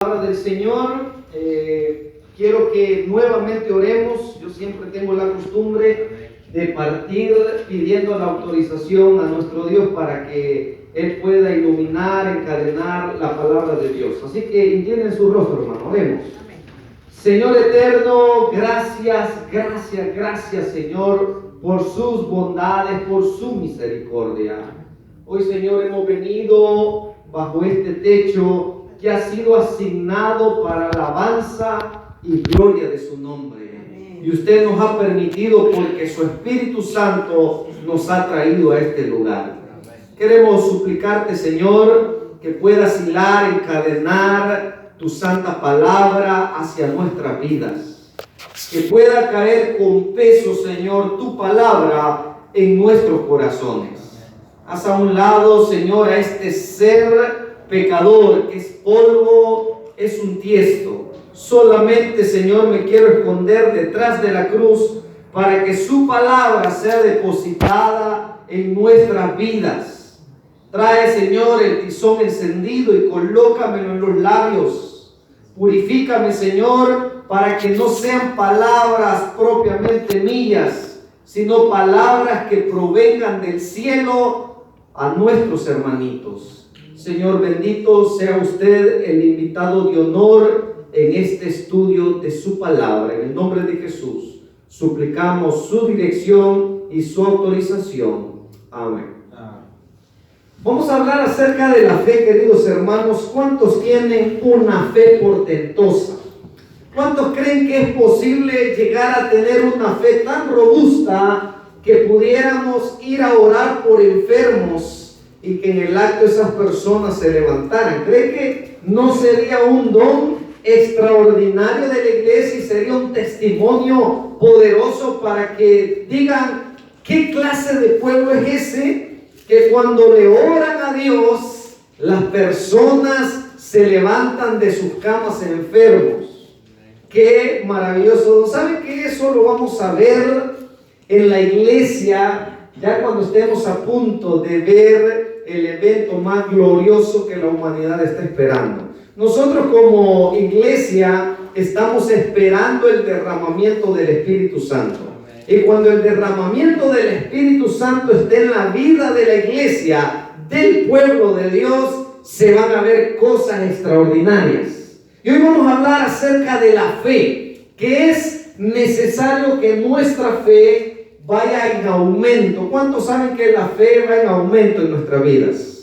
Palabra del Señor. Quiero que nuevamente oremos. Yo siempre tengo la costumbre de partir pidiendo la autorización a nuestro Dios para que Él pueda iluminar, encadenar la palabra de Dios. Así que inclinen su rostro, hermano, oremos. Señor eterno, gracias, Señor, por sus bondades, por su misericordia. Hoy, Señor, hemos venido bajo este techo que ha sido asignado para la alabanza y gloria de su nombre. Amén. Y usted nos ha permitido, porque su Espíritu Santo nos ha traído a este lugar. Queremos suplicarte, Señor, que puedas hilar, encadenar tu santa palabra hacia nuestras vidas. Que pueda caer con peso, Señor, tu palabra en nuestros corazones. Haz a un lado, Señor, a este ser pecador, que es polvo, es un tiesto. Solamente, Señor, me quiero esconder detrás de la cruz para que su palabra sea depositada en nuestras vidas. Trae, Señor, el tizón encendido y colócamelo en los labios. Purifícame, Señor, para que no sean palabras propiamente mías, sino palabras que provengan del cielo a nuestros hermanitos. Señor, bendito sea usted, el invitado de honor en este estudio de su palabra. En el nombre de Jesús, suplicamos su dirección y su autorización. Amén. Vamos a hablar acerca de la fe, queridos hermanos. ¿Cuántos tienen una fe portentosa? ¿Cuántos creen que es posible llegar a tener una fe tan robusta que pudiéramos ir a orar por enfermos y que en el acto esas personas se levantaran? ¿Cree que no sería un don extraordinario de la iglesia y sería un testimonio poderoso para que digan qué clase de pueblo es ese que cuando le oran a Dios las personas se levantan de sus camas enfermos? Qué maravilloso. ¿Saben que eso lo vamos a ver en la iglesia ya cuando estemos a punto de ver el evento más glorioso que la humanidad está esperando? Nosotros como iglesia estamos esperando el derramamiento del Espíritu Santo. Y cuando el derramamiento del Espíritu Santo esté en la vida de la iglesia, del pueblo de Dios, se van a ver cosas extraordinarias. Y hoy vamos a hablar acerca de la fe, que es necesario que nuestra fe vaya en aumento. ¿Cuántos saben que la fe va en aumento en nuestras vidas?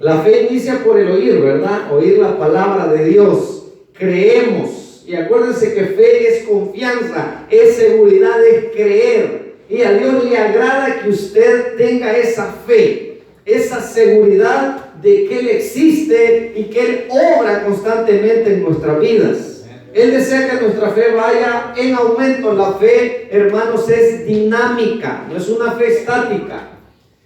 La fe inicia por el oír, ¿verdad? Oír la palabra de Dios. Creemos. Y acuérdense que fe es confianza, es seguridad, es creer. Y a Dios le agrada que usted tenga esa fe, esa seguridad de que Él existe y que Él obra constantemente en nuestras vidas. Él desea que nuestra fe vaya en aumento. La fe, hermanos, es dinámica, no es una fe estática.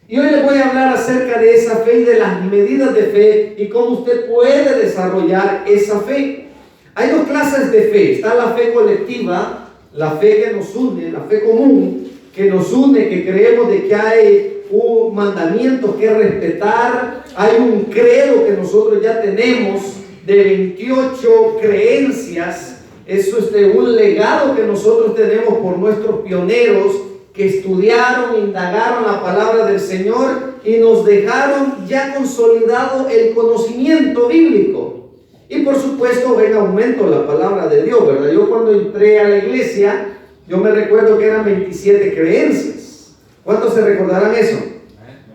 Y hoy les voy a hablar acerca de esa fe y de las medidas de fe y cómo usted puede desarrollar esa fe. Hay dos clases de fe. Está la fe colectiva, la fe que nos une, la fe común, que nos une, que creemos de que hay un mandamiento que respetar, hay un credo que nosotros ya tenemos de 28 creencias. Eso es un legado que nosotros tenemos por nuestros pioneros que estudiaron, indagaron la palabra del Señor y nos dejaron ya consolidado el conocimiento bíblico. Y por supuesto ven aumento la palabra de Dios, ¿verdad? Yo cuando entré a la iglesia, yo me recuerdo que eran 27 creencias. ¿Cuántos se recordarán eso?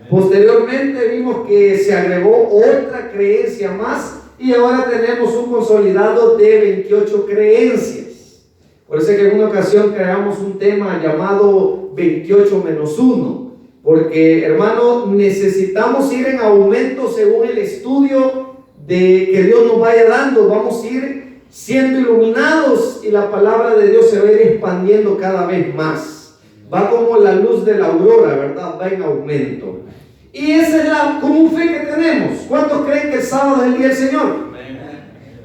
Posteriormente vimos que se agregó otra creencia más y ahora tenemos un consolidado de 28 creencias. Por eso que en una ocasión creamos un tema llamado 28 menos 1. Porque, hermano, necesitamos ir en aumento según el estudio de que Dios nos vaya dando. Vamos a ir siendo iluminados y la palabra de Dios se va a ir expandiendo cada vez más. Va como la luz de la aurora, ¿verdad? Va en aumento. Y esa es la común fe que tenemos. ¿Cuántos creen que el sábado es el día del Señor?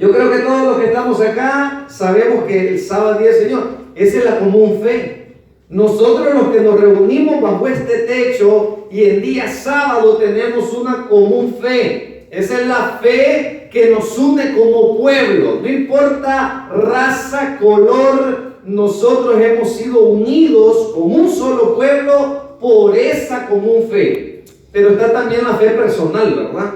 Yo creo que todos los que estamos acá sabemos que el sábado es el día del Señor. Esa es la común fe. Nosotros los que nos reunimos bajo este techo y el día sábado tenemos una común fe. Esa es la fe que nos une como pueblo. No importa raza, color, nosotros hemos sido unidos como un solo pueblo por esa común fe. Pero está también la fe personal, ¿verdad?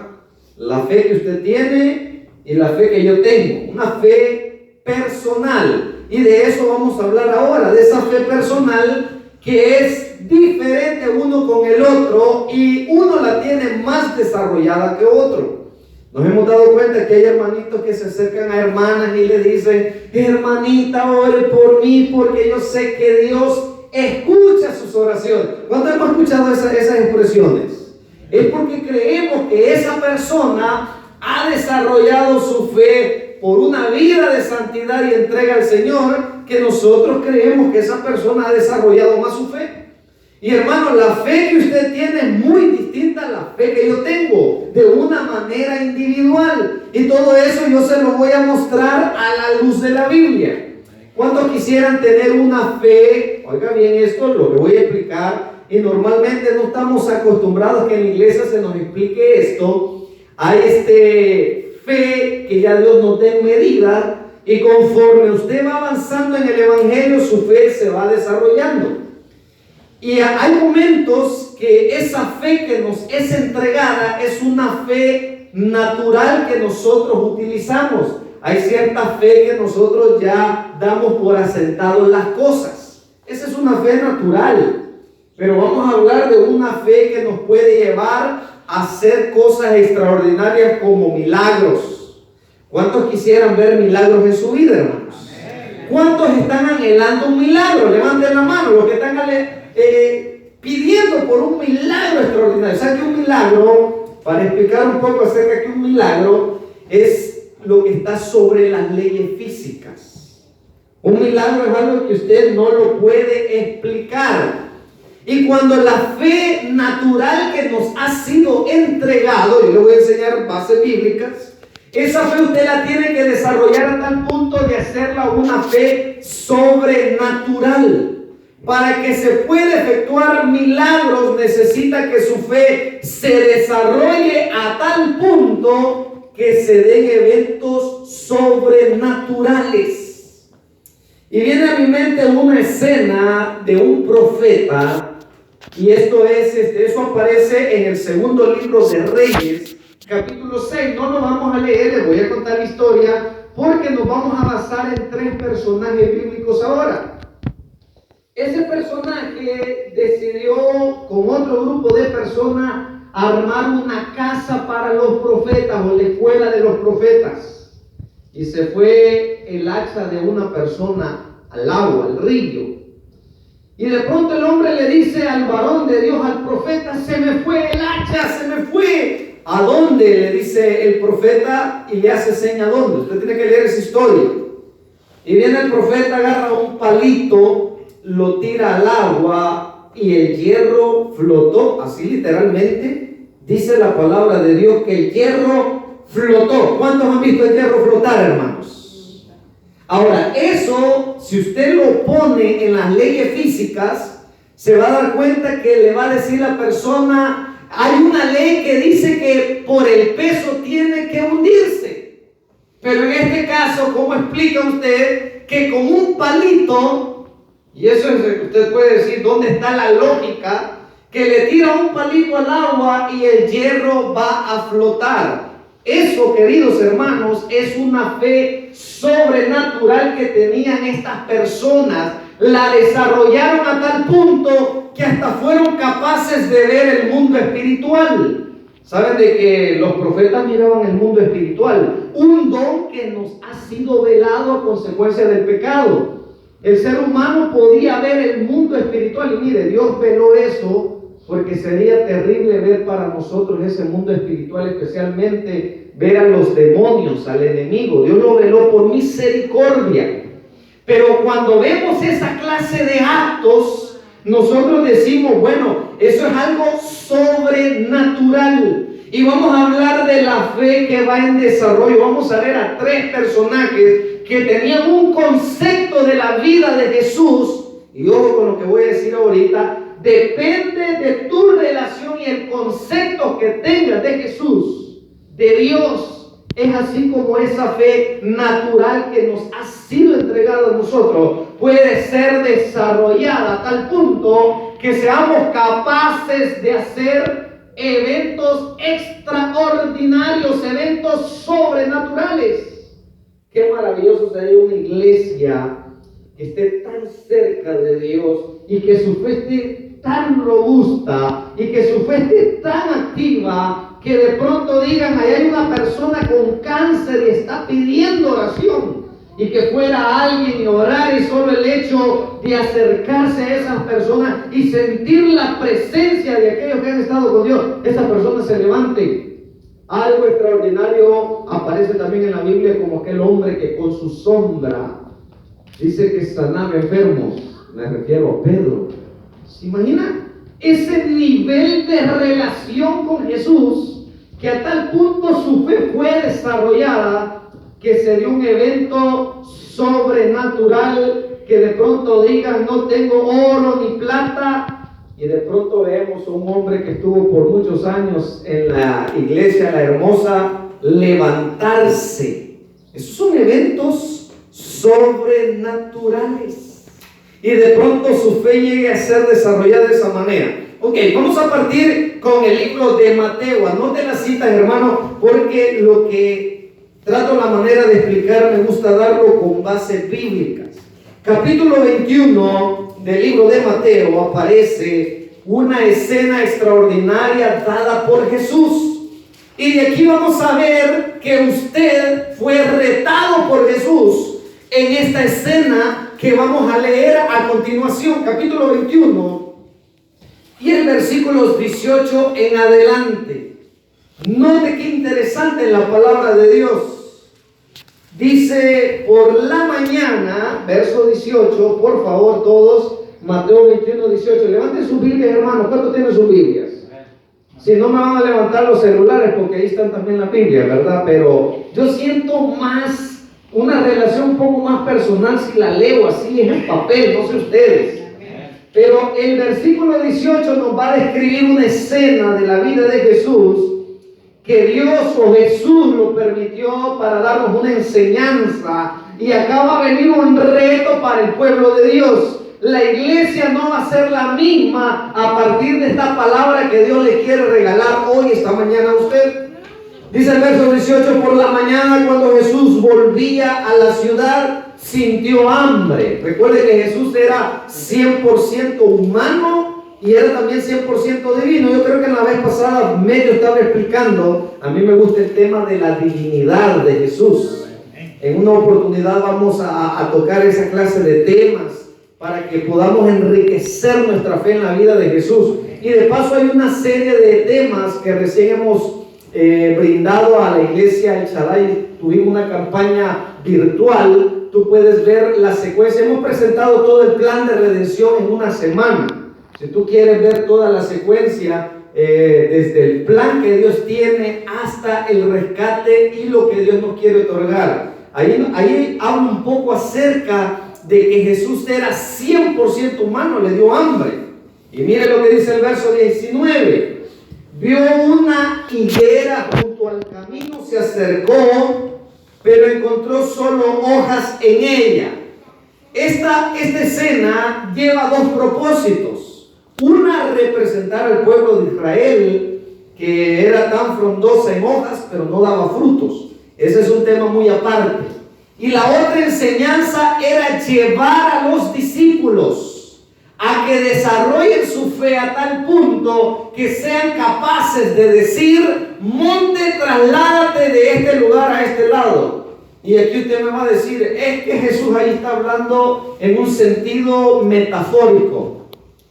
La fe que usted tiene y la fe que yo tengo. Una fe personal. Y de eso vamos a hablar ahora, de esa fe personal que es diferente uno con el otro y uno la tiene más desarrollada que otro. Nos hemos dado cuenta que hay hermanitos que se acercan a hermanas y le dicen: hermanita, ore por mí porque yo sé que Dios escucha sus oraciones. ¿Cuándo hemos escuchado esas expresiones? Es porque creemos que esa persona ha desarrollado su fe por una vida de santidad y entrega al Señor, que nosotros creemos que esa persona ha desarrollado más su fe. Y hermano, la fe que usted tiene es muy distinta a la fe que yo tengo, de una manera individual. Y todo eso yo se lo voy a mostrar a la luz de la Biblia. ¿Cuántos quisieran tener una fe? Oiga bien esto, lo que voy a explicar. Y normalmente no estamos acostumbrados que en la iglesia se nos explique esto. Hay fe que ya Dios nos dé en medida, y conforme usted va avanzando en el evangelio, su fe se va desarrollando. Y hay momentos que esa fe que nos es entregada es una fe natural que nosotros utilizamos. Hay cierta fe que nosotros ya damos por asentado las cosas. Esa es una fe natural. Pero vamos a hablar de una fe que nos puede llevar a hacer cosas extraordinarias como milagros. ¿Cuántos quisieran ver milagros en su vida, hermanos? ¿Cuántos están anhelando un milagro? Levanten la mano los que están pidiendo por un milagro extraordinario. ¿Saben que un milagro, para explicar un poco acerca de que un milagro es lo que está sobre las leyes físicas? Un milagro es algo que usted no lo puede explicar. Y cuando la fe natural que nos ha sido entregado, yo le voy a enseñar bases bíblicas, esa fe usted la tiene que desarrollar a tal punto de hacerla una fe sobrenatural. Para que se pueda efectuar milagros, necesita que su fe se desarrolle a tal punto que se den eventos sobrenaturales. Y viene a mi mente una escena de un profeta. Y eso aparece en el segundo libro de Reyes, capítulo 6. No lo vamos a leer, les voy a contar la historia, porque nos vamos a basar en 3 personajes bíblicos ahora. Ese personaje decidió, con otro grupo de personas, armar una casa para los profetas, o la escuela de los profetas. Y se fue el hacha de una persona al agua, al río. Y de pronto el hombre le dice al varón de Dios, al profeta: se me fue el hacha, se me fue. ¿A dónde? Le dice el profeta, y le hace seña: ¿a dónde? Usted tiene que leer esa historia. Y viene el profeta, agarra un palito, lo tira al agua y el hierro flotó. Así literalmente dice la palabra de Dios que el hierro flotó. ¿Cuántos han visto el hierro flotar, hermanos? Ahora, eso, si usted lo pone en las leyes físicas, se va a dar cuenta que le va a decir la persona: hay una ley que dice que por el peso tiene que hundirse. Pero en este caso, ¿cómo explica usted que con un palito, y eso es lo que usted puede decir, ¿dónde está la lógica? Que le tira un palito al agua y el hierro va a flotar. Eso, queridos hermanos, es una fe sobrenatural que tenían estas personas. La desarrollaron a tal punto que hasta fueron capaces de ver el mundo espiritual. Saben de que los profetas miraban el mundo espiritual, un don que nos ha sido velado a consecuencia del pecado. El ser humano podía ver el mundo espiritual, y mire, Dios veló eso porque sería terrible ver para nosotros ese mundo espiritual, especialmente ver a los demonios, al enemigo. Dios lo veló por misericordia. Pero cuando vemos esa clase de actos, nosotros decimos: bueno, eso es algo sobrenatural. Y vamos a hablar de la fe que va en desarrollo. Vamos a ver a 3 personajes que tenían un concepto de la vida de Jesús. Y ojo con lo que voy a decir ahorita. Depende de tu relación y el concepto que tengas de Jesús, de Dios, Es así como esa fe natural que nos ha sido entregada a nosotros puede ser desarrollada a tal punto que seamos capaces de hacer eventos extraordinarios, eventos sobrenaturales. Qué maravilloso sería una iglesia que esté tan cerca de Dios y que su fe esté tan robusta y que su fe esté tan activa que de pronto digan, ahí hay una persona con cáncer y está pidiendo oración, y que fuera alguien y orar, y solo el hecho de acercarse a esas personas y sentir la presencia de aquellos que han estado con Dios, esas personas se levanten. Algo extraordinario aparece también en la Biblia como aquel hombre que con su sombra dice que sanaba enfermos. Me refiero a Pedro. ¿Se imagina? Ese nivel de relación con Jesús, que a tal punto su fe fue desarrollada que se dio un evento sobrenatural, que de pronto digan, no tengo oro ni plata, y de pronto vemos a un hombre que estuvo por muchos años en la iglesia La Hermosa levantarse. Esos son eventos sobrenaturales, y de pronto su fe llegue a ser desarrollada de esa manera. Ok, vamos a partir con el libro de Mateo. Anoten las citas, hermano, porque lo que trato la manera de explicar me gusta darlo con bases bíblicas. Capítulo 21 del libro de Mateo aparece una escena extraordinaria dada por Jesús. Y de aquí vamos a ver que usted fue retado por Jesús en esta escena que vamos a leer a continuación, capítulo 21. Y el versículo 18 en adelante. Note qué interesante la palabra de Dios. Dice, por la mañana, verso 18, por favor todos, Mateo 21, 18. Levanten sus Biblias, hermanos. ¿Cuántos tienen sus Biblias? Si no me van a levantar los celulares, porque ahí están también las Biblias, ¿verdad? Pero yo siento más una relación un poco más personal si la leo así en el papel, no sé ustedes. Pero el versículo 18 nos va a describir una escena de la vida de Jesús, que Dios o Jesús lo permitió para darnos una enseñanza. Y acá va a venir un reto para el pueblo de Dios. La iglesia no va a ser la misma a partir de esta palabra que Dios le quiere regalar hoy, esta mañana a usted. Dice el verso 18, por la mañana cuando Jesús volvía a la ciudad, sintió hambre. Recuerde que Jesús era 100% humano y era también 100% divino. Yo creo que en la vez pasada medio estaba explicando, a mí me gusta el tema de la divinidad de Jesús. En una oportunidad vamos a tocar esa clase de temas para que podamos enriquecer nuestra fe en la vida de Jesús. Y de paso hay una serie de temas que recién hemos brindado a la iglesia El Shaddai. Tuvimos una campaña virtual. Tú puedes ver la secuencia. Hemos presentado todo el plan de redención en una semana. Si tú quieres ver toda la secuencia, desde el plan que Dios tiene hasta el rescate y lo que Dios nos quiere otorgar. Ahí habla un poco acerca de que Jesús era 100% humano, le dio hambre. Y mire lo que dice el verso 19. Vio una higuera junto al camino, se acercó, pero encontró solo hojas en ella. Esta escena lleva dos propósitos. Una, representar al pueblo de Israel, que era tan frondosa en hojas, pero no daba frutos. Ese es un tema muy aparte. Y la otra enseñanza era llevar a los discípulos a que desarrollen su fe a tal punto que sean capaces de decir: monte, trasládate de este lugar a este lado. Y aquí usted me va a decir, es que Jesús ahí está hablando en un sentido metafórico.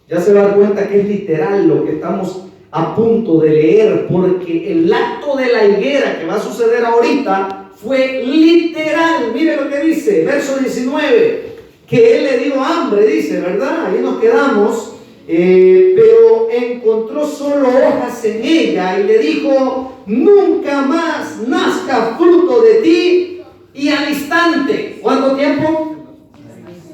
Ya se va a dar cuenta que es literal lo que estamos a punto de leer, porque el acto de la higuera que va a suceder ahorita fue literal. Mire lo que dice, verso 19, que él le dio hambre, dice, ¿verdad? Ahí nos quedamos, pero encontró solo hojas en ella y le dijo: nunca más nazca fruto de ti. Y al instante, ¿cuánto tiempo?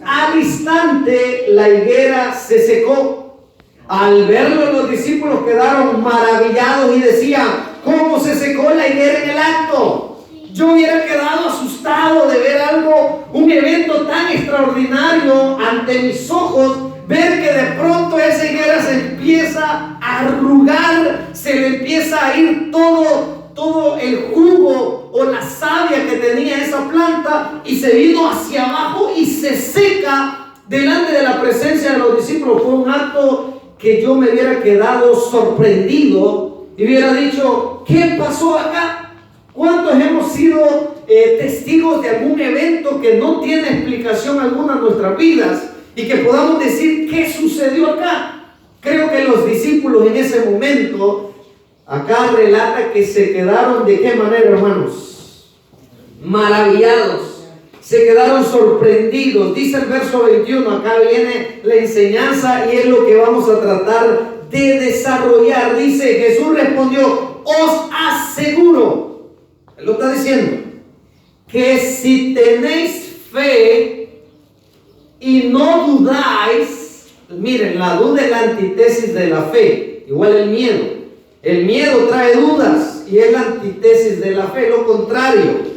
Al instante la higuera se secó. Al verlo, los discípulos quedaron maravillados y decían: ¿cómo se secó la higuera en el acto? Yo hubiera quedado asustado de ver algo, un evento tan extraordinario ante mis ojos, ver que de pronto esa higuera se empieza a arrugar, se le empieza a ir todo el jugo o la savia que tenía esa planta y se vino hacia abajo y se seca delante de la presencia de los discípulos. Fue un acto que yo me hubiera quedado sorprendido y hubiera dicho, ¿qué pasó acá? ¿Cuántos hemos sido testigos de algún evento que no tiene explicación alguna en nuestras vidas y que podamos decir qué sucedió acá? Creo que los discípulos en ese momento, acá relata que se quedaron ¿de qué manera, hermanos? Maravillados, se quedaron sorprendidos. Dice el verso 21, acá viene la enseñanza y es lo que vamos a tratar de desarrollar. Dice, Jesús respondió, os aseguro, él lo está diciendo, que si tenéis fe y no dudáis, miren, la duda es la antítesis de la fe, igual el miedo. El miedo trae dudas y es la antítesis de la fe, lo contrario.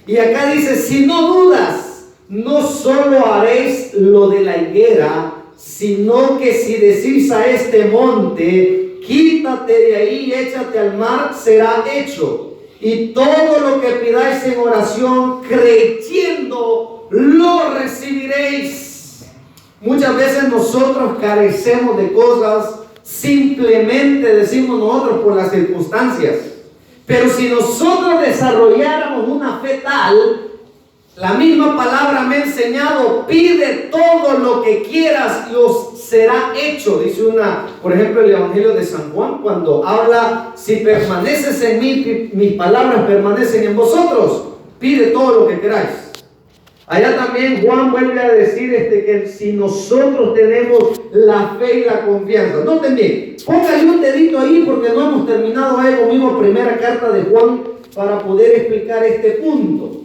Y acá dice, si no dudas, no solo haréis lo de la higuera, sino que si decís a este monte, quítate de ahí y échate al mar, será hecho. Y todo lo que pidáis en oración, creyendo, lo recibiréis. Muchas veces nosotros carecemos de cosas, simplemente decimos nosotros por las circunstancias. Pero si nosotros desarrolláramos una fe tal, la misma palabra me ha enseñado, pide todo lo que quieras y os será hecho. Dice por ejemplo, el Evangelio de San Juan, cuando habla, si permaneces en mí, mis palabras permanecen en vosotros, pide todo lo que queráis. Allá también Juan vuelve a decir que si nosotros tenemos la fe y la confianza. Noten bien, póngale un dedito ahí porque no hemos terminado ahí conmigo primera carta de Juan para poder explicar este punto.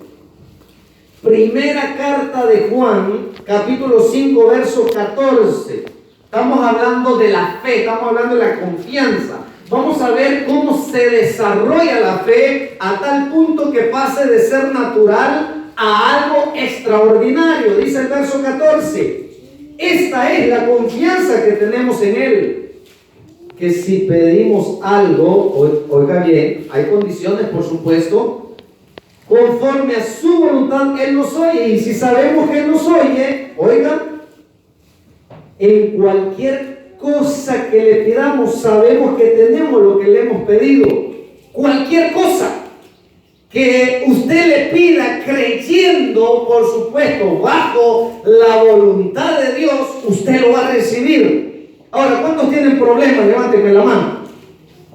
Primera carta de Juan, capítulo 5, verso 14. Estamos hablando de la fe, estamos hablando de la confianza. Vamos a ver cómo se desarrolla la fe a tal punto que pase de ser natural a algo extraordinario. Dice el verso 14. Esta es la confianza que tenemos en Él, que si pedimos algo, oiga bien, hay condiciones por supuesto, conforme a su voluntad, Él nos oye. Y si sabemos que Él nos oye, oigan, en cualquier cosa que le pidamos, sabemos que tenemos lo que le hemos pedido. Cualquier cosa que usted le pida creyendo, por supuesto, bajo la voluntad de Dios, usted lo va a recibir. Ahora, ¿cuántos tienen problemas? Levántenme la mano.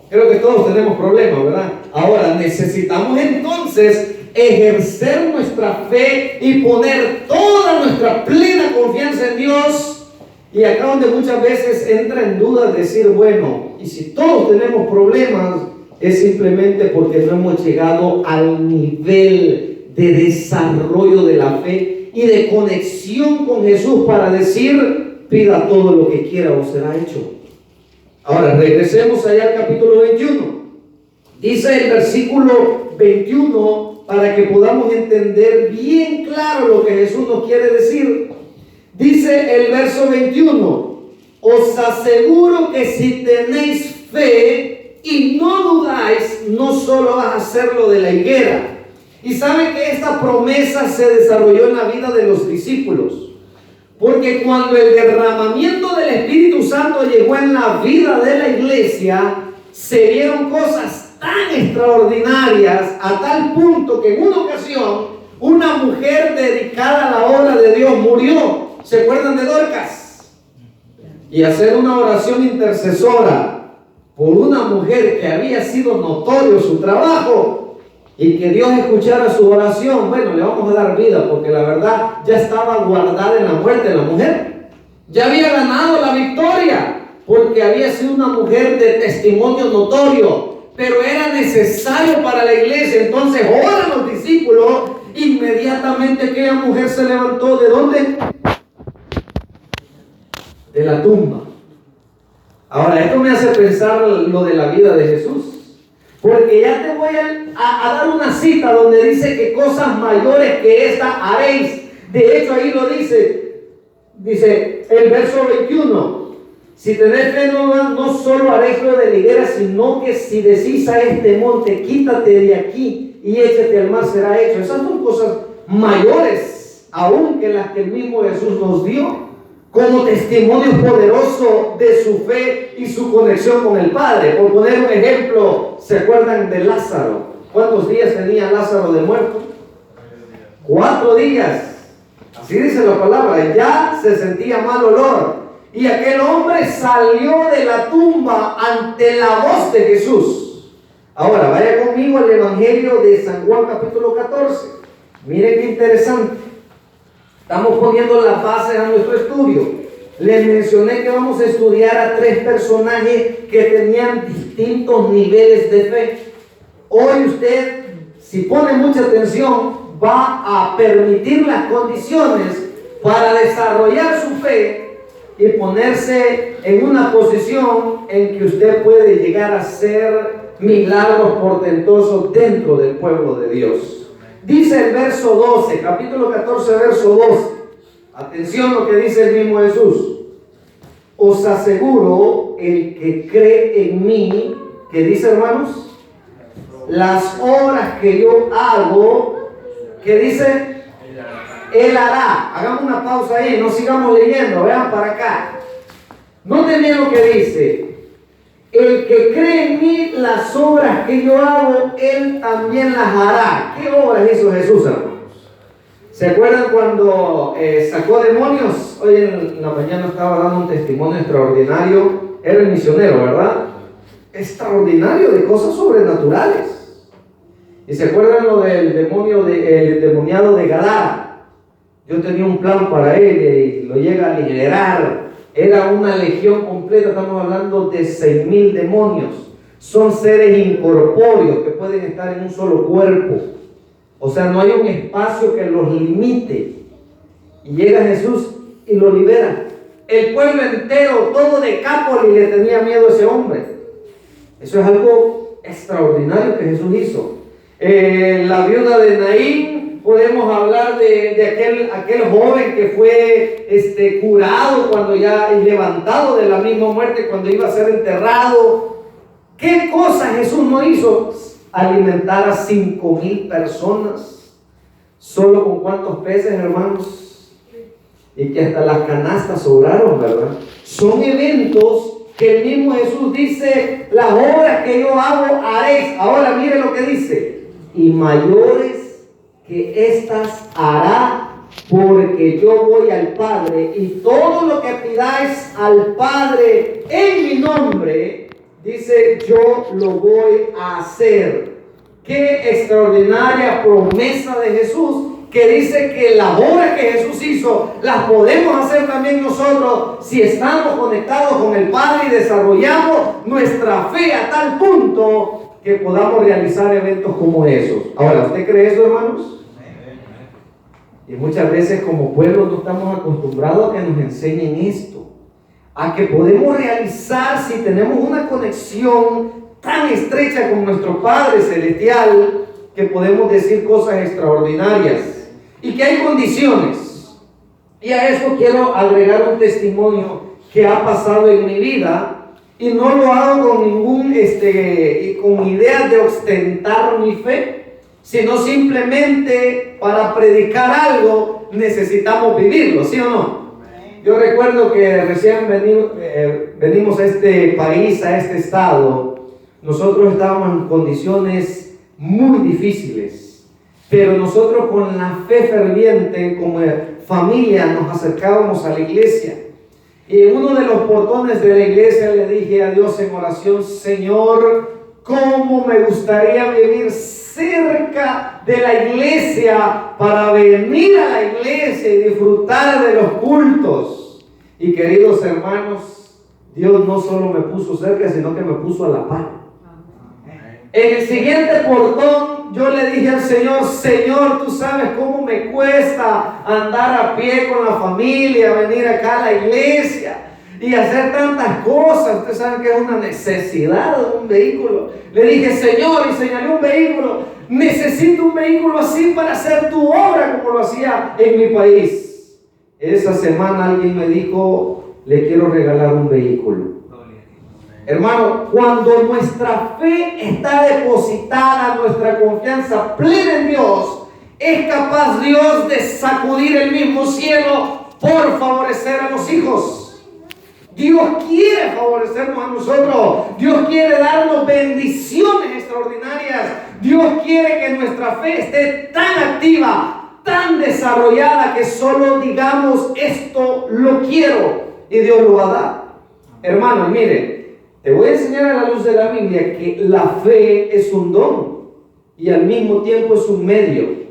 Creo que todos tenemos problemas, ¿verdad? Ahora, necesitamos entonces ejercer nuestra fe y poner toda nuestra plena confianza en Dios. Y acá donde muchas veces entra en duda decir, bueno, y si todos tenemos problemas, es simplemente porque no hemos llegado al nivel de desarrollo de la fe y de conexión con Jesús para decir, pida todo lo que quiera o será hecho. Ahora, regresemos allá al capítulo 21. Dice el versículo 21, para que podamos entender bien claro lo que Jesús nos quiere decir. Dice el verso 21, os aseguro que si tenéis fe y no dudáis, no solo vas a hacer lo de la higuera. Y sabe que esta promesa se desarrolló en la vida de los discípulos, porque cuando el derramamiento del Espíritu Santo llegó en la vida de la iglesia, se vieron cosas tan extraordinarias a tal punto que en una ocasión una mujer dedicada a la obra de Dios murió. ¿Se acuerdan de Dorcas? Y hacer una oración intercesora por una mujer que había sido notorio su trabajo y que Dios escuchara su oración. Bueno, le vamos a dar vida porque la verdad ya estaba guardada en la muerte de la mujer. Ya había ganado la victoria porque había sido una mujer de testimonio notorio. Pero era necesario para la iglesia. Entonces oran los discípulos. Inmediatamente aquella mujer se levantó. ¿De dónde? De la tumba. Ahora, esto me hace pensar lo de la vida de Jesús. Porque ya te voy a dar una cita donde dice que cosas mayores que esta haréis. De hecho, ahí lo dice el verso 21. Si tenéis fe, no solo haréis lo de la higuera, sino que si decís a este monte, quítate de aquí y échate al mar, será hecho. Esas son cosas mayores aún que las que el mismo Jesús nos dio como testimonio poderoso de su fe y su conexión con el Padre. Por poner un ejemplo, ¿se acuerdan de Lázaro? ¿Cuántos días tenía Lázaro de muerto? 4 días. Así dice la palabra. Ya se sentía mal olor. Y aquel hombre salió de la tumba ante la voz de Jesús. Ahora, vaya conmigo al Evangelio de San Juan capítulo 14. Miren qué interesante. Estamos poniendo las bases a nuestro estudio. Les mencioné que vamos a estudiar a 3 personajes que tenían distintos niveles de fe. Hoy usted, si pone mucha atención, va a permitir las condiciones para desarrollar su fe y ponerse en una posición en que usted puede llegar a hacer milagros portentosos dentro del pueblo de Dios. Dice el verso 12, capítulo 14, verso 12. Atención lo que dice el mismo Jesús. Os aseguro, el que cree en mí, ¿qué dice, hermanos? Las obras que yo hago, ¿qué dice? Él hará. Hagamos una pausa ahí, no sigamos leyendo, vean para acá. Noten bien lo que dice. El que cree en mí, las obras que yo hago, él también las hará. ¿Qué obras hizo Jesús, hermanos? ¿Se acuerdan cuando sacó demonios? Hoy en la mañana estaba dando un testimonio extraordinario. Era el misionero, ¿verdad? Extraordinario, de cosas sobrenaturales. ¿Y se acuerdan lo del el demoniado de Gadara? Yo tenía un plan para él y lo llega a liberar. Era una legión completa, estamos hablando de 6,000 demonios. Son seres incorpóreos que pueden estar en un solo cuerpo. O sea, no hay un espacio que los limite. Y llega Jesús y lo libera. El pueblo entero, todo Decápolis, le tenía miedo a ese hombre. Eso es algo extraordinario que Jesús hizo. La viuda de Naín, podemos hablar de aquel joven que fue curado y levantado de la misma muerte cuando iba a ser enterrado. ¿Qué cosa Jesús no hizo? Alimentar a 5,000 personas. ¿Solo con cuántos peces, hermanos? Y que hasta las canastas sobraron, ¿verdad? Son eventos que el mismo Jesús dice, las obras que yo hago haréis. Ahora mire lo que dice. Y mayores que estas hará, porque yo voy al Padre, y todo lo que pidáis al Padre en mi nombre, dice, yo lo voy a hacer. Qué extraordinaria promesa de Jesús, que dice que las obras que Jesús hizo las podemos hacer también nosotros si estamos conectados con el Padre y desarrollamos nuestra fe a tal punto que podamos realizar eventos como esos. Ahora, ¿usted cree eso, hermanos? Y muchas veces como pueblo no estamos acostumbrados a que nos enseñen esto, a que podemos realizar, si tenemos una conexión tan estrecha con nuestro Padre Celestial, que podemos decir cosas extraordinarias y que hay condiciones. Y a eso quiero agregar un testimonio que ha pasado en mi vida, y no lo hago con con ideas de ostentar mi fe, sino simplemente para predicar algo necesitamos vivirlo, ¿sí o no? Yo recuerdo que recién venimos a este país, a este estado. Nosotros estábamos en condiciones muy difíciles, pero nosotros con la fe ferviente, como familia, nos acercábamos a la iglesia. Y en uno de los portones de la iglesia le dije a Dios en oración: Señor, ¿cómo me gustaría vivir cerca de la iglesia para venir a la iglesia y disfrutar de los cultos? Y queridos hermanos, Dios no solo me puso cerca, sino que me puso a la par. En el siguiente portón yo le dije al Señor: Señor, tú sabes cómo me cuesta andar a pie con la familia, venir acá a la iglesia. y hacer tantas cosas. Ustedes saben que es una necesidad de un vehículo. Le dije, Señor, y señalé un vehículo. Necesito un vehículo así para hacer tu obra como lo hacía en mi país. Esa semana alguien me dijo, le quiero regalar un vehículo. Hermano, cuando nuestra fe está depositada, nuestra confianza plena en Dios, es capaz Dios de sacudir el mismo cielo por favorecer a los hijos. Dios quiere favorecernos a nosotros. Dios quiere darnos bendiciones extraordinarias. Dios quiere que nuestra fe esté tan activa, tan desarrollada, que solo digamos, esto lo quiero, y Dios lo va a dar. Hermanos, miren, te voy a enseñar a la luz de la Biblia que la fe es un don y al mismo tiempo es un medio.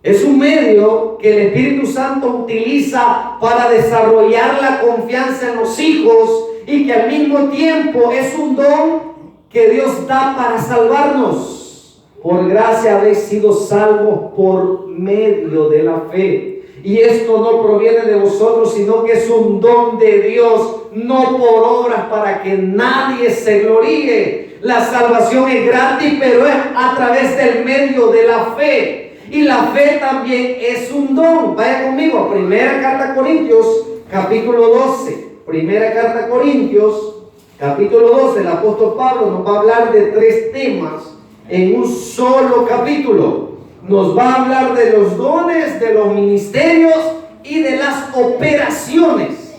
Es un medio que el Espíritu Santo utiliza para desarrollar la confianza en los hijos, y que al mismo tiempo es un don que Dios da para salvarnos. Por gracia habéis sido salvos por medio de la fe. Y esto no proviene de vosotros, sino que es un don de Dios, no por obras, para que nadie se gloríe. La salvación es gratis, pero es a través del medio de la fe. Y la fe también es un don. Vaya conmigo a Primera Carta a Corintios, capítulo 12. Primera Carta a Corintios, capítulo 12. El apóstol Pablo nos va a hablar de 3 temas en un solo capítulo. Nos va a hablar de los dones, de los ministerios y de las operaciones.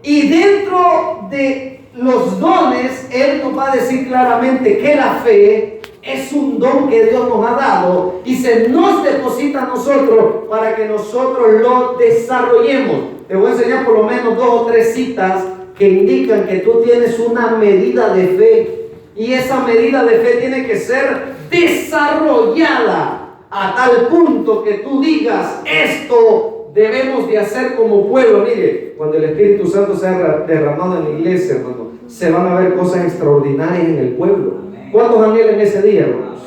Y dentro de los dones, Él nos va a decir claramente que la fe es un don que Dios nos ha dado y se nos deposita a nosotros para que nosotros lo desarrollemos. Te voy a enseñar por lo menos 2 o 3 citas que indican que tú tienes una medida de fe, y esa medida de fe tiene que ser desarrollada a tal punto que tú digas, esto debemos de hacer como pueblo. Mire, cuando el Espíritu Santo se ha derramado en la iglesia, hermano, se van a ver cosas extraordinarias en el pueblo. ¿Cuántos anhelan ese día, hermanos?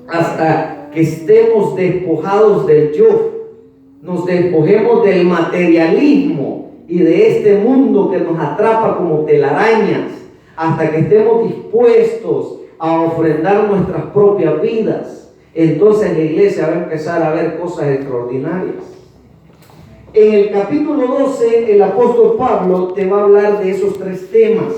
Hasta que estemos despojados del yo, nos despojemos del materialismo y de este mundo que nos atrapa como telarañas, hasta que estemos dispuestos a ofrendar nuestras propias vidas. Entonces en la iglesia va a empezar a ver cosas extraordinarias. En el capítulo 12, el apóstol Pablo te va a hablar de esos 3 temas.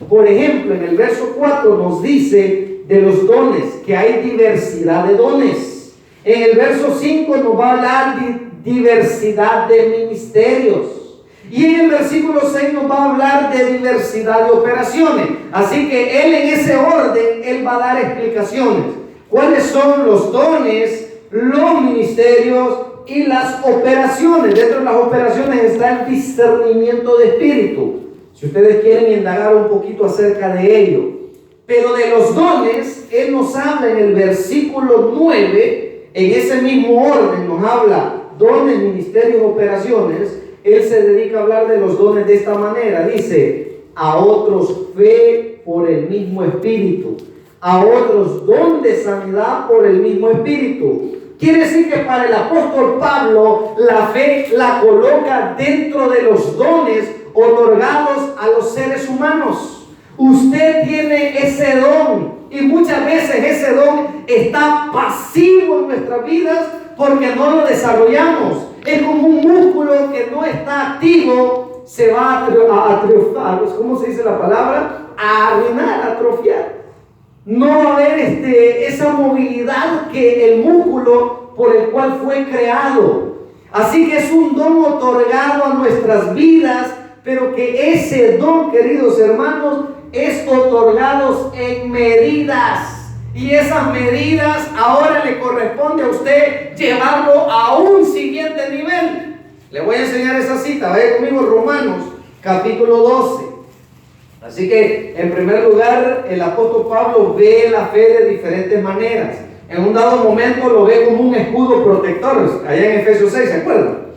Por ejemplo, en el verso 4 nos dice de los dones, que hay diversidad de dones. En el verso 5 nos va a hablar de diversidad de ministerios. Y en el versículo 6 nos va a hablar de diversidad de operaciones. Así que él, en ese orden, él va a dar explicaciones. ¿Cuáles son los dones, los ministerios y las operaciones? Dentro de las operaciones está el discernimiento de espíritu, si ustedes quieren indagar un poquito acerca de ello. Pero de los dones, él nos habla en el versículo 9, en ese mismo orden nos habla dones, ministerios, operaciones. Él se dedica a hablar de los dones de esta manera. Dice, a otros fe por el mismo espíritu, a otros don de sanidad por el mismo espíritu. Quiere decir que para el apóstol Pablo, la fe la coloca dentro de los dones otorgados a los seres humanos. Usted tiene ese don, y muchas veces ese don está pasivo en nuestras vidas porque no lo desarrollamos. Es como un músculo que no está activo, se va a atrofiar. ¿Cómo se dice la palabra? A arruinar, a atrofiar. No va a haber esa movilidad que el músculo por el cual fue creado. Así que es un don otorgado a nuestras vidas, pero que ese don, queridos hermanos, es otorgado en medidas. Y esas medidas ahora le corresponde a usted llevarlo a un siguiente nivel. Le voy a enseñar esa cita. Vaya conmigo, Romanos, capítulo 12. Así que, en primer lugar, el apóstol Pablo ve la fe de diferentes maneras. En un dado momento lo ve como un escudo protector, allá en Efesios 6, ¿se acuerdan?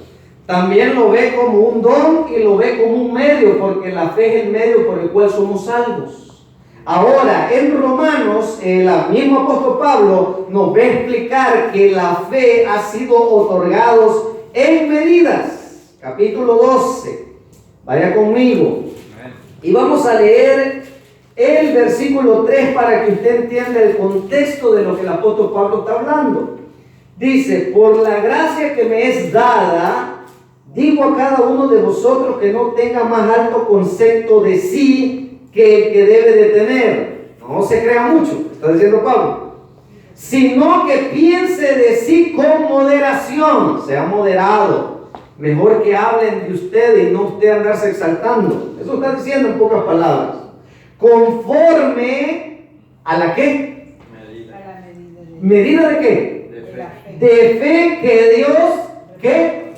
También lo ve como un don y lo ve como un medio, porque la fe es el medio por el cual somos salvos. Ahora, en Romanos, el mismo apóstol Pablo nos va a explicar que la fe ha sido otorgada en medidas. Capítulo 12. Vaya conmigo. Y vamos a leer el versículo 3 para que usted entienda el contexto de lo que el apóstol Pablo está hablando. Dice: por la gracia que me es dada, digo a cada uno de vosotros que no tenga más alto concepto de sí que el que debe de tener. No se crea mucho, está diciendo Pablo. Sino que piense de sí con moderación, sea moderado. Mejor que hablen de usted y no usted andarse exaltando. Eso está diciendo en pocas palabras. Conforme a la ¿qué? ¿Medida de qué? De fe que Dios ¿qué?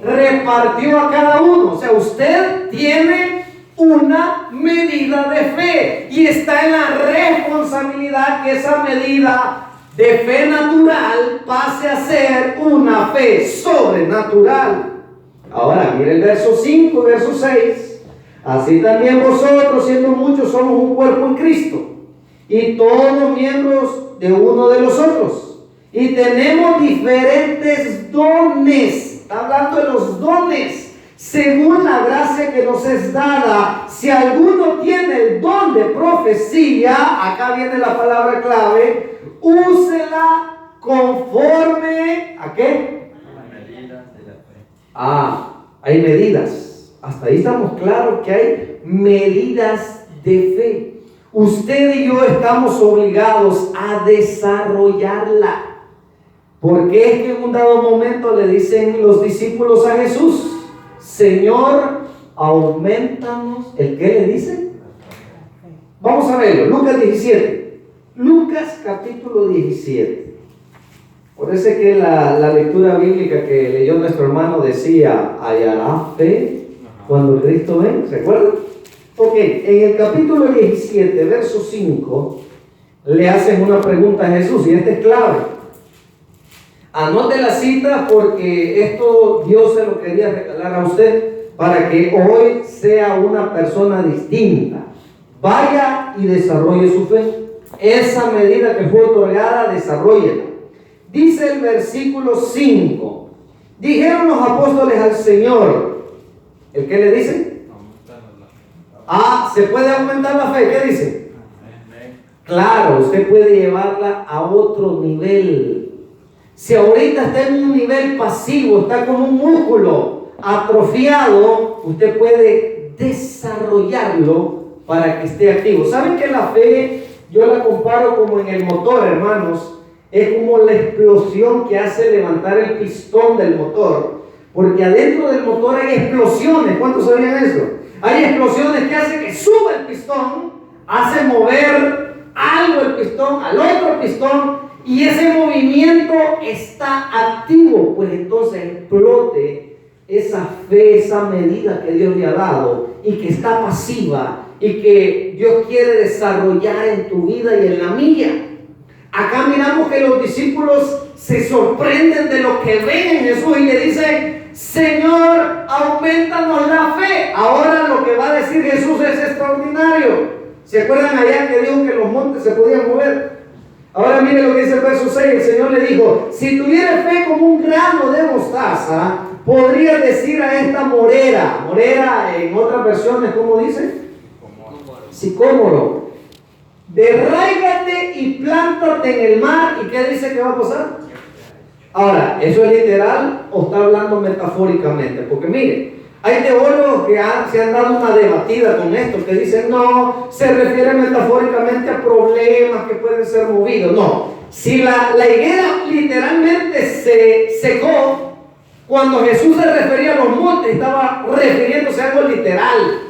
Repartió a cada uno. O sea, usted tiene una medida de fe y está en la responsabilidad que esa medida de fe natural pase a ser una fe sobrenatural. Ahora, mire el verso 5 y verso 6. Así también vosotros, siendo muchos, somos un cuerpo en Cristo, y todos miembros de uno de los otros, y tenemos diferentes dones. Está hablando de los dones, según la gracia que nos es dada. Si alguno tiene el don de profecía, acá viene la palabra clave, úsela conforme ¿a qué? Hay medidas. Hasta ahí estamos claros que hay medidas de fe. Usted y yo estamos obligados a desarrollarla. Porque es que en un dado momento le dicen los discípulos a Jesús: Señor, aumentanos. ¿El qué le dicen? Vamos a verlo. Lucas 17. Lucas capítulo 17. Por eso que la lectura bíblica que leyó nuestro hermano decía: hallará fe cuando Cristo venga. ¿Se acuerdan? Ok, en el capítulo 17, verso 5, le hacen una pregunta a Jesús, y esta es clave. Anote la cita porque esto Dios se lo quería regalar a usted para que hoy sea una persona distinta. Vaya y desarrolle su fe. Esa medida que fue otorgada, desarróllela. Dice el versículo 5: dijeron los apóstoles al Señor. ¿El qué le dice? ¿Se puede aumentar la fe? ¿Qué dice? Claro, usted puede llevarla a otro nivel. Si ahorita está en un nivel pasivo, está como un músculo atrofiado, usted puede desarrollarlo para que esté activo. ¿Saben que la fe, yo la comparo como en el motor, hermanos? Es como la explosión que hace levantar el pistón del motor. Porque adentro del motor hay explosiones. ¿Cuántos sabían eso? Hay explosiones que hacen que suba el pistón, hace mover algo el pistón al otro pistón, y ese movimiento está activo. Pues entonces explote esa fe, esa medida que Dios le ha dado y que está pasiva y que Dios quiere desarrollar en tu vida y en la mía. Acá miramos que los discípulos se sorprenden de lo que ven en Jesús y le dicen: Señor, aumentanos la fe. Ahora lo que va a decir Jesús es extraordinario. ¿Se acuerdan allá que dijo que los montes se podían mover? Ahora mire lo que dice el verso 6. El Señor le dijo: si tuviera fe como un grano de mostaza, podría decir a esta morera. Morera en otras versiones, ¿cómo dice? Sicómoro: derráigate y plántate en el mar. ¿Y qué dice que va a pasar? Ahora, ¿eso es literal o está hablando metafóricamente? Porque mire, hay teólogos que se han dado una debatida con esto, que dicen: no, se refiere metafóricamente a problemas que pueden ser movidos. No, si la higuera literalmente se secó, cuando Jesús se refería a los montes, estaba refiriéndose a algo literal.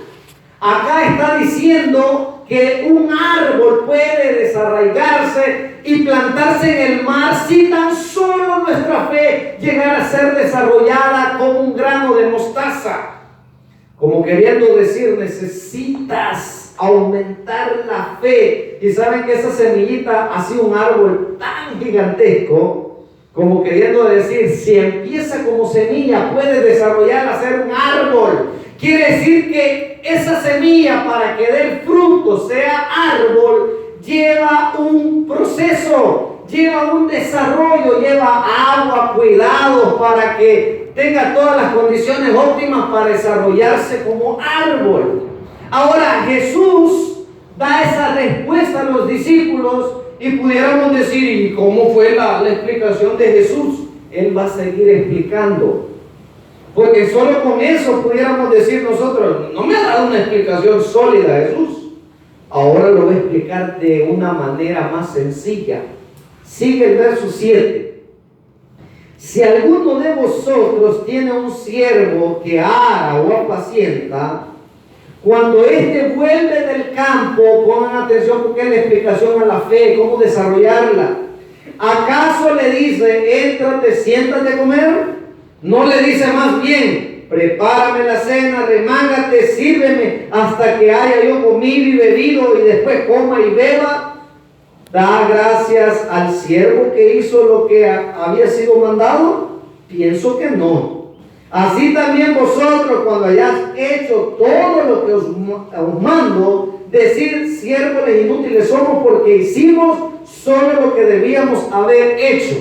Acá está diciendo que un árbol puede desarraigarse y plantarse en el mar si tan solo nuestra fe llegara a ser desarrollada como un grano de mostaza. Como queriendo decir, necesitas aumentar la fe. Y saben que esa semillita ha sido un árbol tan gigantesco, como queriendo decir, si empieza como semilla, puede desarrollar a ser un árbol. Quiere decir que esa semilla, para que dé el fruto, sea árbol, lleva un proceso, lleva un desarrollo, lleva agua, cuidados para que tenga todas las condiciones óptimas para desarrollarse como árbol. Ahora Jesús da esa respuesta a los discípulos y pudiéramos decir, ¿y cómo fue la explicación de Jesús? Él va a seguir explicando, porque solo con eso pudiéramos decir nosotros, no me ha dado una explicación sólida Jesús. Ahora lo voy a explicar de una manera más sencilla. Sigue el verso 7. Si alguno de vosotros tiene un siervo que ara o apacienta, cuando éste vuelve del campo, pongan atención porque es la explicación a la fe, cómo desarrollarla. ¿Acaso le dice, éntrate, siéntate a comer? No le dice más bien, prepárame la cena, remángate, sírveme hasta que haya yo comido y bebido y después coma y beba. Da gracias al siervo que hizo lo que había sido mandado. Pienso que no. Así también vosotros, cuando hayáis hecho todo lo que os mando, decir, siervos inútiles somos porque hicimos solo lo que debíamos haber hecho.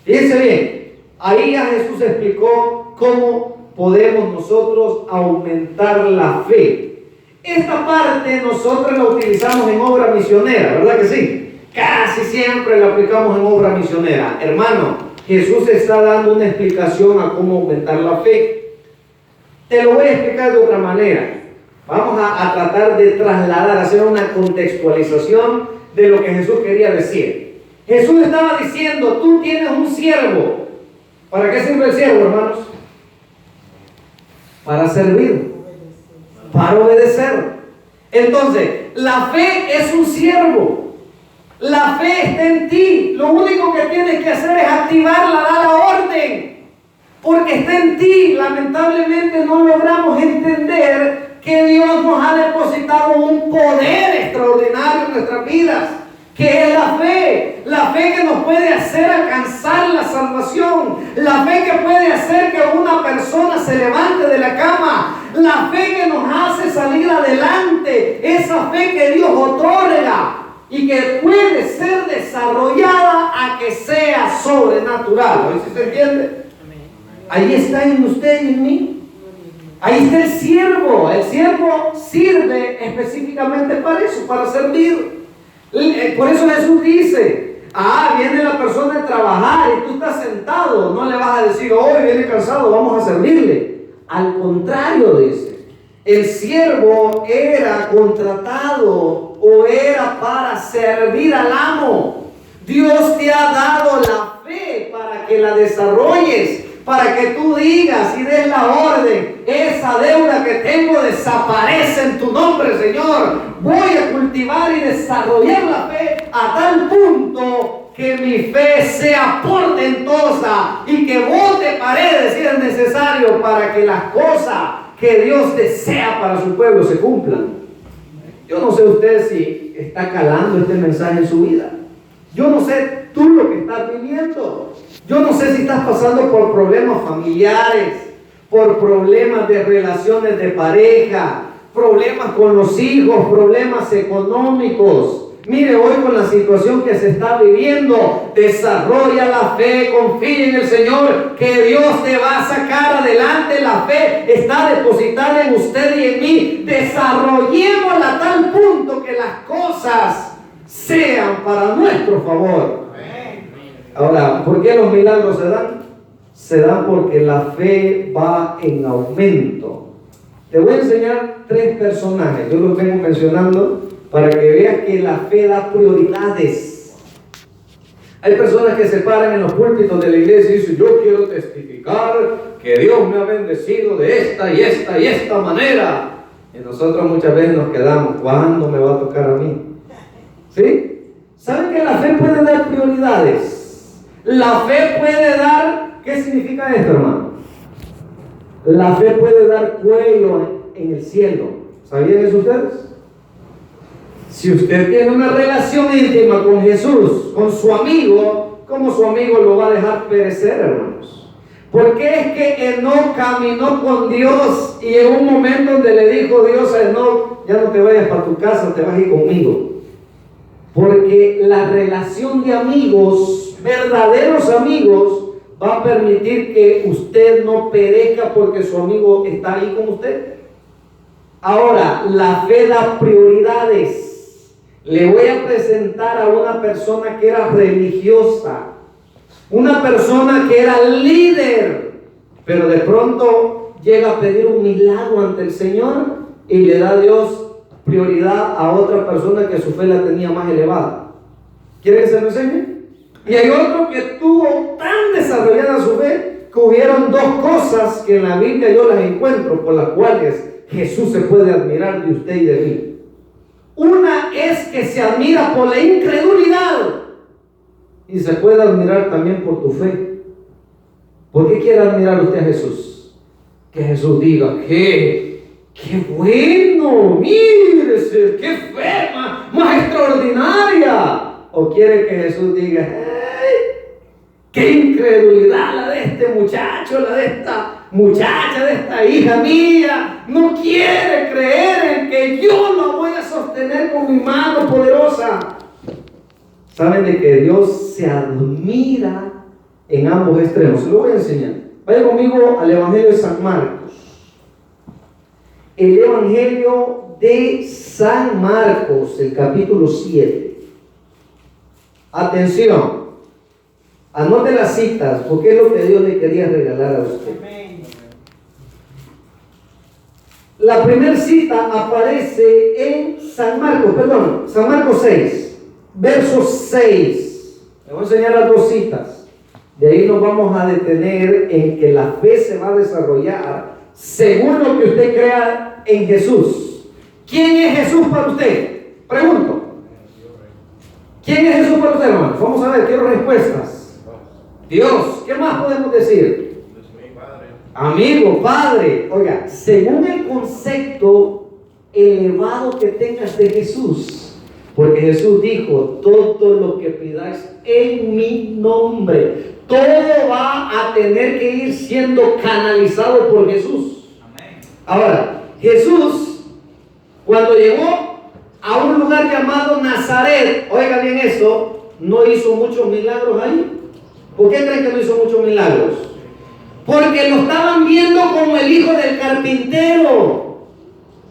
Fíjense bien, ahí ya Jesús explicó cómo podemos nosotros aumentar la fe. Esta parte nosotros la utilizamos en obra misionera, ¿verdad que sí? Casi siempre la aplicamos en obra misionera. Hermano, Jesús está dando una explicación a cómo aumentar la fe. Te lo voy a explicar de otra manera. Vamos a tratar de trasladar, hacer una contextualización de lo que Jesús quería decir. Jesús estaba diciendo, tú tienes un siervo. ¿Para qué sirve el siervo, hermanos? Para servir, para obedecer. Entonces, la fe es un siervo. La fe está en ti. Lo único que tienes que hacer es activarla, dar la orden, porque está en ti. Lamentablemente no logramos entender que Dios nos ha depositado un poder extraordinario en nuestras vidas, que es la fe que nos puede hacer alcanzar la salvación, la fe que puede hacer que una persona se levante de la cama, la fe que nos hace salir adelante, esa fe que Dios otorga y que puede ser desarrollada a que sea sobrenatural. ¿Sí se entiende? Ahí está en usted y en mí. Ahí está el siervo. El siervo sirve específicamente para eso, para servir. Por eso Jesús dice, viene la persona a trabajar y tú estás sentado. No le vas a decir, hoy viene cansado, vamos a servirle. Al contrario, dice, el siervo era contratado o era para servir al amo. Dios te ha dado la fe para que la desarrolles, para que tú digas y des la orden, esa deuda que tengo desaparece en tu nombre, Señor. Voy a cultivar y desarrollar la fe a tal punto que mi fe sea portentosa y que bote paredes si es necesario para que las cosas que Dios desea para su pueblo se cumplan. Yo no sé usted si está calando este mensaje en su vida. Yo no sé tú lo que estás viviendo. Yo no sé si estás pasando por problemas familiares, por problemas de relaciones de pareja, problemas con los hijos, problemas económicos. Mire, hoy con la situación que se está viviendo, desarrolla la fe, confía en el Señor, que Dios te va a sacar adelante. La fe está depositada en usted y en mí. Desarrollémosla a tal punto que las cosas sean para nuestro favor. Ahora, ¿por qué los milagros se dan? Se dan porque la fe va en aumento. Te voy a enseñar 3 personajes, yo los vengo mencionando para que veas que la fe da prioridades. Hay personas que se paran en los púlpitos de la iglesia y dicen, yo quiero testificar que Dios me ha bendecido de esta y esta y esta manera. Y nosotros muchas veces nos quedamos, ¿cuándo me va a tocar a mí? ¿Sí? ¿Saben que la fe puede dar prioridades? La fe puede dar, ¿qué significa esto, hermano? La fe puede dar cuello en el cielo. ¿Sabían eso ustedes? Si usted tiene una relación íntima con Jesús, con su amigo, ¿cómo su amigo lo va a dejar perecer, hermanos? Porque es que Enoc caminó con Dios y en un momento donde le dijo Dios a Enoc, ya no te vayas para tu casa, te vas a ir conmigo. Porque la relación de amigos, verdaderos amigos, va a permitir que usted no perezca porque su amigo está ahí con usted. Ahora, la fe da prioridades. Le voy a presentar a una persona que era religiosa, una persona que era líder, pero de pronto llega a pedir un milagro ante el Señor y le da a Dios prioridad a otra persona que su fe la tenía más elevada. ¿Quiere que se lo enseñe? Y hay otro que tuvo tan desarrollada su fe que hubieron dos cosas que en la Biblia yo las encuentro por las cuales Jesús se puede admirar de usted y de mí. Una es que se admira por la incredulidad y se puede admirar también por tu fe. ¿Por qué quiere admirar usted a Jesús? Que Jesús diga, ¡qué bueno! ¡Mírese! ¡Qué fe más extraordinaria! ¿O quiere que Jesús diga, ¡ay! ¡Qué incredulidad la de este muchacho, la de esta muchacha, de esta hija mía! No quiere creer en que yo lo voy a sostener con mi mano poderosa. ¿Saben de que Dios se admira en ambos extremos? Se lo voy a enseñar. Vaya conmigo al Evangelio de San Marcos. El Evangelio de San Marcos, el capítulo 7. Atención, anote las citas, porque es lo que Dios le quería regalar a usted. La primera cita aparece en San Marcos 6, verso 6. Le voy a enseñar las dos citas. De ahí nos vamos a detener en que la fe se va a desarrollar según lo que usted crea en Jesús. ¿Quién es Jesús para usted? Pregunto. ¿Quién es Jesús para usted, hermano? Vamos a ver, quiero respuestas. Dios. ¿Qué más podemos decir? Amigo, Padre. Oiga, según el concepto elevado que tengas de Jesús, porque Jesús dijo, todo lo que pidáis en mi nombre, todo va a tener que ir siendo canalizado por Jesús. Ahora, Jesús, cuando llegó a un lugar llamado Nazaret, oiga bien eso, no hizo muchos milagros ahí. ¿Por qué creen que no hizo muchos milagros? Porque lo estaban viendo como el hijo del carpintero.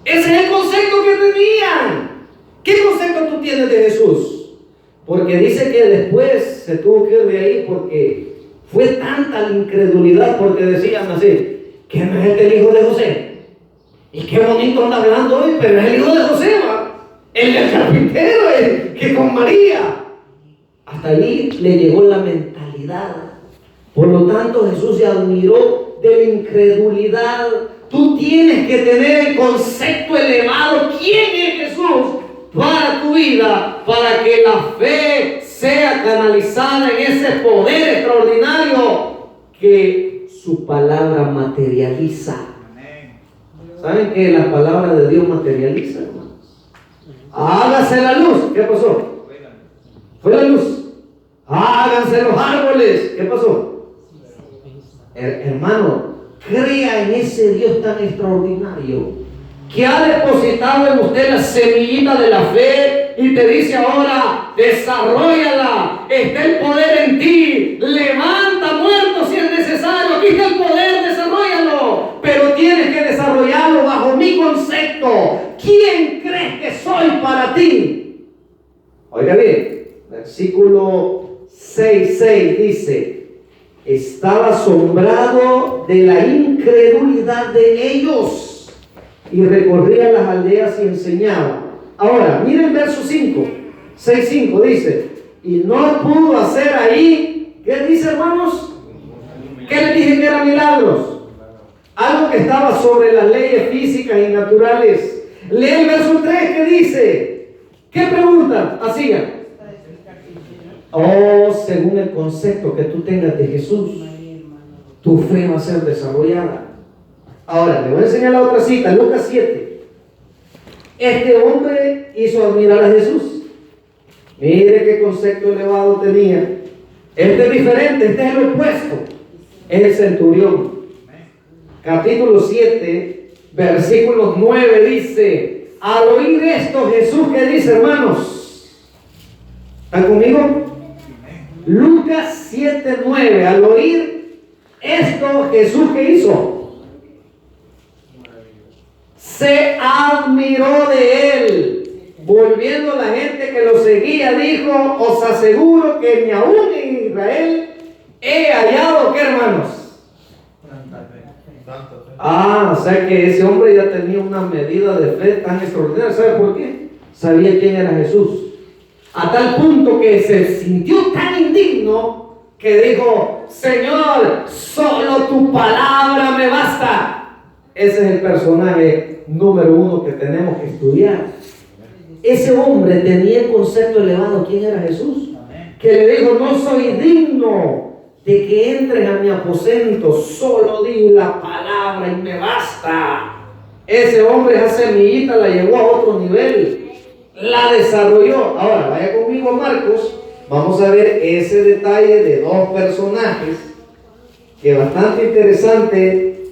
Ese es el concepto que tenían. ¿Qué concepto tú tienes de Jesús? Porque dice que después se tuvo que ir de ahí porque fue tanta la incredulidad, porque decían así, que no es el hijo de José. Y qué bonito anda hablando hoy, pero es el hijo de José, ¿va? El del carpintero, el que con María. Hasta ahí le llegó la mentalidad. Por lo tanto, Jesús se admiró de la incredulidad. Tú tienes que tener el concepto elevado. ¿Quién es Jesús para tu vida? Para que la fe sea canalizada en ese poder extraordinario que su palabra materializa. ¿Saben que la palabra de Dios materializa, hermanos? Hágase la luz. ¿Qué pasó? Fue la luz. Háganse los árboles. ¿Qué pasó? Hermano, crea en ese Dios tan extraordinario que ha depositado en usted la semillita de la fe y te dice ahora, desarróllala, está el poder en ti, levanta muertos si es necesario, aquí está el poder, desarróllalo, pero tienes que desarrollarlo bajo mi concepto. ¿Quién crees que soy para ti? Oiga bien, versículo 6:6 dice, estaba asombrado de la incredulidad de ellos y recorría las aldeas y enseñaba. Ahora, miren el verso 6:5 dice, y no pudo hacer ahí, ¿qué dice, hermanos? ¿Qué les dije que eran milagros? Algo que estaba sobre las leyes físicas y naturales. Lee el verso 3 que dice, ¿qué pregunta hacían? Oh, según el concepto que tú tengas de Jesús, tu fe va a ser desarrollada. Ahora, le voy a enseñar la otra cita, Lucas 7. Este hombre hizo admirar a Jesús. Mire qué concepto elevado tenía. Este es diferente, este es el opuesto. Es el centurión. Capítulo 7, versículos 9 dice, al oír esto, Jesús, ¿qué dice, hermanos? ¿Están conmigo? Lucas 7:9. Al oír esto, Jesús, ¿qué hizo? Se admiró de él. Volviendo la gente que lo seguía, dijo: os aseguro que ni aún en Israel he hallado, ¿qué, hermanos? O sea que ese hombre ya tenía una medida de fe tan extraordinaria. ¿Sabe por qué? Sabía quién era Jesús. A tal punto que se sintió tan indigno que dijo: Señor, solo tu palabra me basta. Ese es el personaje número 1 que tenemos que estudiar. Ese hombre tenía el concepto elevado. ¿Quién era Jesús? Que le dijo: no soy digno de que entres a mi aposento, solo di la palabra y me basta. Ese hombre, esa semillita la llevó a otro nivel, la desarrolló. Ahora vaya conmigo a Marcos. Vamos a ver ese detalle de dos personajes que es bastante interesante.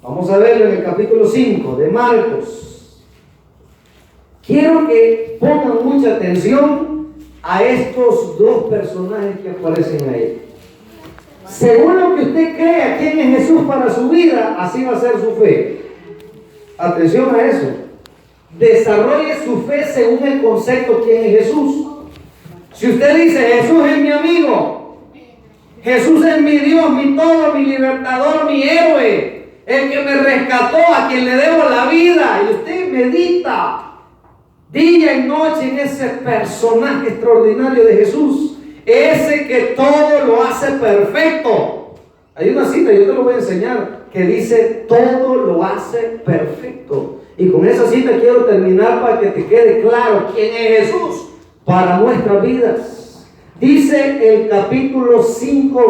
Vamos a verlo en el capítulo 5 de Marcos. Quiero que pongan mucha atención a estos dos personajes que aparecen ahí. Según lo que usted crea quién es Jesús para su vida, así va a ser su fe. Atención a eso. Desarrolle su fe según el concepto quién es Jesús. Si usted dice: Jesús es mi amigo, Jesús es mi Dios, mi todo, mi libertador, mi héroe, el que me rescató, a quien le debo la vida, y usted medita día y noche en ese personaje extraordinario de Jesús, ese que todo lo hace perfecto. Hay una cita, yo te lo voy a enseñar, que dice: todo lo hace perfecto. Y con esa cita quiero terminar para que te quede claro quién es Jesús para nuestras vidas. Dice el capítulo 5